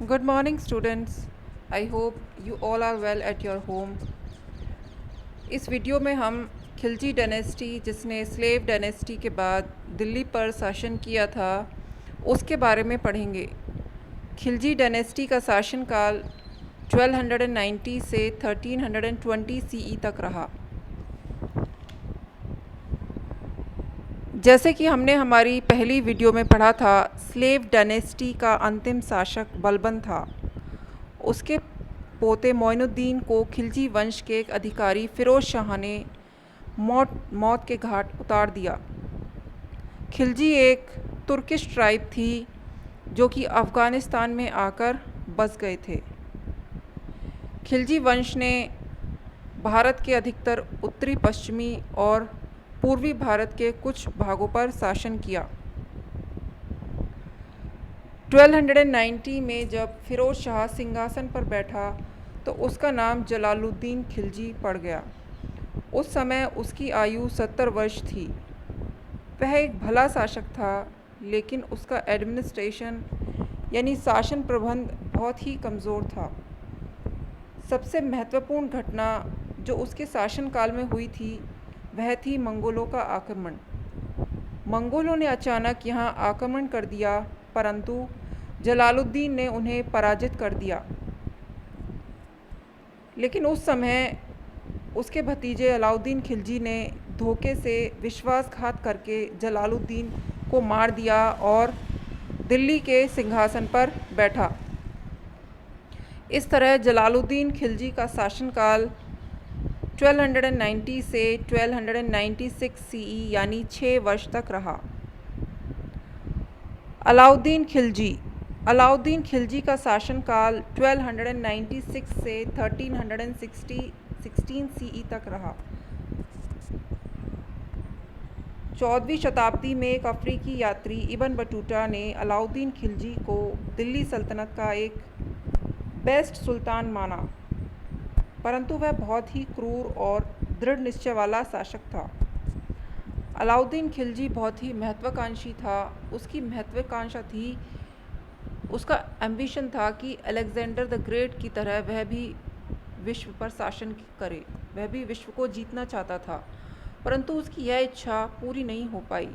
Good morning, students. I hope you all are well at your home. इस video में हम Khilji dynasty जिसने slave dynasty के बाद दिल्ली पर शासन किया था उसके बारे में पढ़ेंगे। खिलजी डायनेस्टी का शासनकाल 1290 से 1320 सीई तक रहा। जैसे कि हमने हमारी पहली वीडियो में पढ़ा था, स्लेव डायनेस्टी का अंतिम शासक बलबन था। उसके पोते मोइनुद्दीन को खिलजी वंश के एक अधिकारी फ़िरोज़ शाह ने मौत के घाट उतार दिया। खिलजी एक तुर्किश ट्राइब थी जो कि अफ़गानिस्तान में आकर बस गए थे। खिलजी वंश ने भारत के अधिकतर उत्तरी पश्चिमी और पूर्वी भारत के कुछ भागों पर शासन किया। 1290 में जब फ़िरोज़ शाह सिंहासन पर बैठा तो उसका नाम जलालुद्दीन खिलजी पड़ गया। उस समय उसकी आयु 70 वर्ष थी। वह एक भला शासक था, लेकिन उसका एडमिनिस्ट्रेशन यानी शासन प्रबंध बहुत ही कमज़ोर था। सबसे महत्वपूर्ण घटना जो उसके शासनकाल में हुई थी वह थी मंगोलों का आक्रमण। मंगोलों ने अचानक यहाँ आक्रमण कर दिया, परंतु जलालुद्दीन ने उन्हें पराजित कर दिया। लेकिन उस समय उसके भतीजे अलाउद्दीन खिलजी ने धोखे से विश्वासघात करके जलालुद्दीन को मार दिया और दिल्ली के सिंहासन पर बैठा। इस तरह जलालुद्दीन खिलजी का शासनकाल 1290 से 1296 सीई यानी 6 वर्ष तक रहा। अलाउद्दीन खिलजी का शासनकाल 1296 से 1316 सीई तक रहा। 14वीं शताब्दी में एक अफ्रीकी यात्री इब्न बटूता ने अलाउद्दीन खिलजी को दिल्ली सल्तनत का एक बेस्ट सुल्तान माना, परंतु वह बहुत ही क्रूर और दृढ़ निश्चय वाला शासक था। अलाउद्दीन खिलजी बहुत ही महत्वाकांक्षी था। उसकी महत्वाकांक्षा थी, उसका एम्बिशन था कि अलेक्जेंडर द ग्रेट की तरह वह भी विश्व पर शासन करे। वह भी विश्व को जीतना चाहता था, परंतु उसकी यह इच्छा पूरी नहीं हो पाई।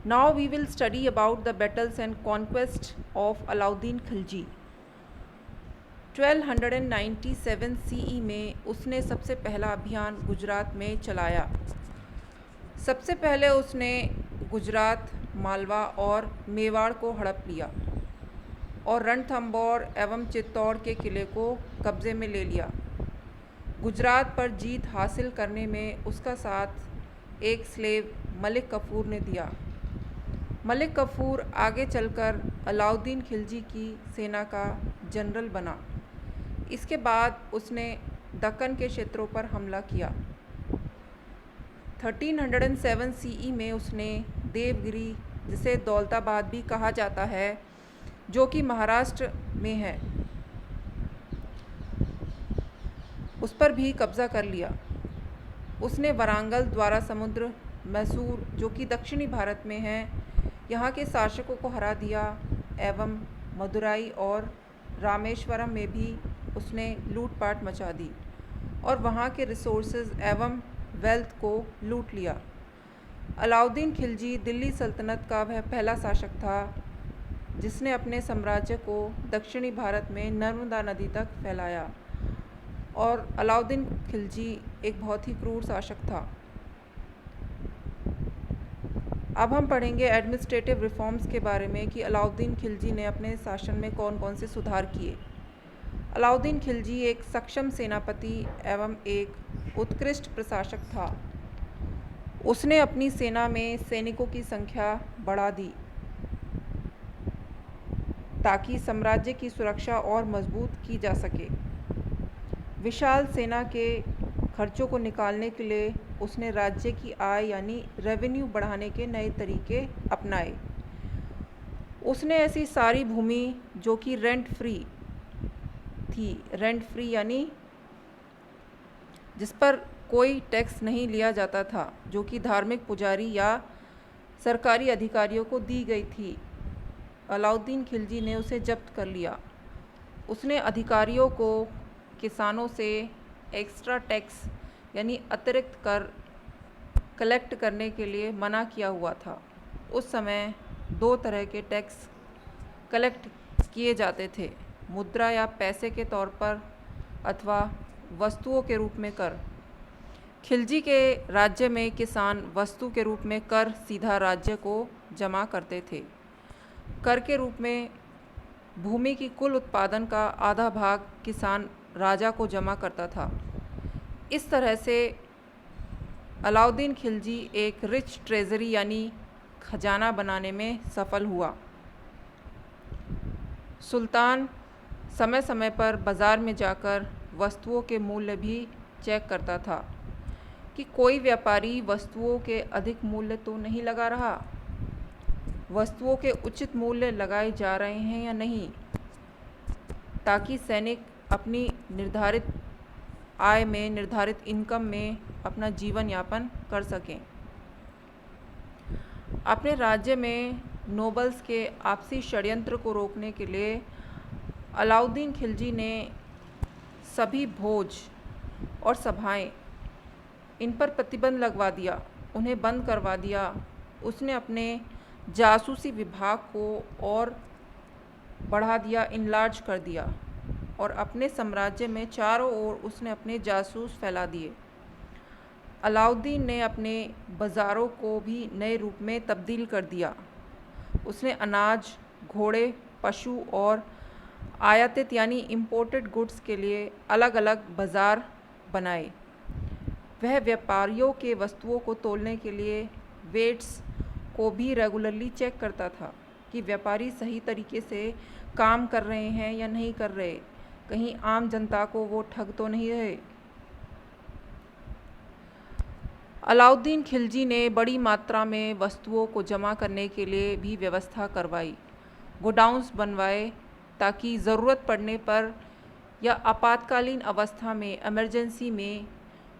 Now we will study about the battles and conquest of Alauddin Khilji. 1297 CE में उसने सबसे पहला अभियान गुजरात में चलाया। सबसे पहले उसने गुजरात, मालवा और मेवाड़ को हड़प लिया और रणथंबोर एवं चित्तौड़ के किले को कब्ज़े में ले लिया। गुजरात पर जीत हासिल करने में उसका साथ एक स्लेव मलिक कफूर ने दिया। मलिक कफूर आगे चलकर अलाउद्दीन खिलजी की सेना का जनरल बना। इसके बाद उसने दक्कन के क्षेत्रों पर हमला किया। 1307 सीई में उसने देवगिरी, जिसे दौलताबाद भी कहा जाता है, जो कि महाराष्ट्र में है, उस पर भी कब्ज़ा कर लिया। उसने वरांगल, द्वारा समुद्र, मैसूर, जो कि दक्षिणी भारत में है, यहाँ के शासकों को हरा दिया एवं मदुराई और रामेश्वरम में भी उसने लूटपाट मचा दी और वहाँ के रिसोर्सेज एवं वेल्थ को लूट लिया। अलाउद्दीन खिलजी दिल्ली सल्तनत का वह पहला शासक था जिसने अपने साम्राज्य को दक्षिणी भारत में नर्मदा नदी तक फैलाया, और अलाउद्दीन खिलजी एक बहुत ही क्रूर शासक था। अब हम पढ़ेंगे एडमिनिस्ट्रेटिव रिफॉर्म्स के बारे में कि अलाउद्दीन खिलजी ने अपने शासन में कौन कौन से सुधार किए। अलाउद्दीन खिलजी एक सक्षम सेनापति एवं एक उत्कृष्ट प्रशासक था। उसने अपनी सेना में सैनिकों की संख्या बढ़ा दी ताकि साम्राज्य की सुरक्षा और मजबूत की जा सके। विशाल सेना के खर्चों को निकालने के लिए उसने राज्य की आय यानी रेवेन्यू बढ़ाने के नए तरीके अपनाए। उसने ऐसी सारी भूमि जो कि रेंट फ्री थी, रेंट फ्री यानी जिस पर कोई टैक्स नहीं लिया जाता था, जो कि धार्मिक पुजारी या सरकारी अधिकारियों को दी गई थी, अलाउद्दीन खिलजी ने उसे जब्त कर लिया। उसने अधिकारियों को किसानों से एक्स्ट्रा टैक्स यानी अतिरिक्त कर कलेक्ट करने के लिए मना किया हुआ था। उस समय 2 तरह के टैक्स कलेक्ट किए जाते थे, मुद्रा या पैसे के तौर पर अथवा वस्तुओं के रूप में कर। खिलजी के राज्य में किसान वस्तु के रूप में कर सीधा राज्य को जमा करते थे। कर के रूप में भूमि की कुल उत्पादन का आधा भाग किसान राजा को जमा करता था। इस तरह से अलाउद्दीन खिलजी एक रिच ट्रेजरी यानी खजाना बनाने में सफल हुआ। सुल्तान समय समय पर बाज़ार में जाकर वस्तुओं के मूल्य भी चेक करता था कि कोई व्यापारी वस्तुओं के अधिक मूल्य तो नहीं लगा रहा, वस्तुओं के उचित मूल्य लगाए जा रहे हैं या नहीं, ताकि सैनिक अपनी निर्धारित आय में, निर्धारित इनकम में अपना जीवन यापन कर सकें। अपने राज्य में नोबल्स के आपसी षड्यंत्र को रोकने के लिए अलाउद्दीन खिलजी ने सभी भोज और सभाएं इन पर प्रतिबंध लगवा दिया, उन्हें बंद करवा दिया। उसने अपने जासूसी विभाग को और बढ़ा दिया, इनलार्ज कर दिया और अपने साम्राज्य में चारों ओर उसने अपने जासूस फैला दिए। अलाउद्दीन ने अपने बाज़ारों को भी नए रूप में तब्दील कर दिया। उसने अनाज, घोड़े, पशु और आयातित यानी इम्पोर्टेड गुड्स के लिए अलग अलग बाज़ार बनाए। वह व्यापारियों के वस्तुओं को तोलने के लिए वेट्स को भी रेगुलरली चेक करता था कि व्यापारी सही तरीके से काम कर रहे हैं या नहीं कर रहे, कहीं आम जनता को वो ठग तो नहीं रहे। अलाउद्दीन खिलजी ने बड़ी मात्रा में वस्तुओं को जमा करने के लिए भी व्यवस्था करवाई, गोडाउन्स बनवाए ताकि ज़रूरत पड़ने पर या आपातकालीन अवस्था में, इमरजेंसी में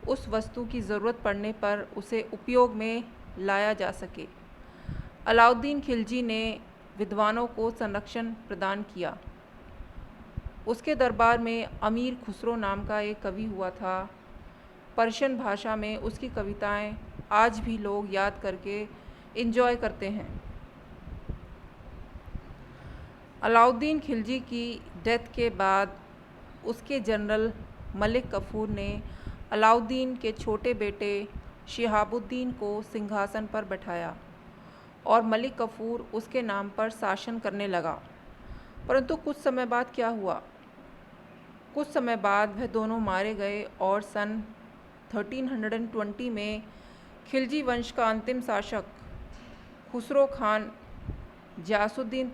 उस वस्तु की ज़रूरत पड़ने पर उसे उपयोग में लाया जा सके। अलाउद्दीन खिलजी ने विद्वानों को संरक्षण प्रदान किया। उसके दरबार में अमीर खुसरो नाम का एक कवि हुआ था। पर्शियन भाषा में उसकी कविताएं आज भी लोग याद करके एंजॉय करते हैं। अलाउद्दीन खिलजी की डेथ के बाद उसके जनरल मलिक कफूर ने अलाउद्दीन के छोटे बेटे शिहाबुद्दीन को सिंहासन पर बैठाया और मलिक कफूर उसके नाम पर शासन करने लगा। परंतु कुछ समय बाद क्या हुआ? कुछ समय बाद वह दोनों मारे गए और सन 1320 में खिलजी वंश का अंतिम शासक खुसरो खान जासुद्दीन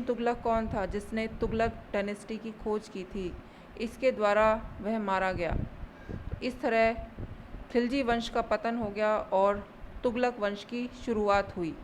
तुगलक कौन था? जिसने तुगलक डायनेस्टी की खोज की थी, इसके द्वारा वह मारा गया। इस तरह खिलजी वंश का पतन हो गया और तुगलक वंश की शुरुआत हुई।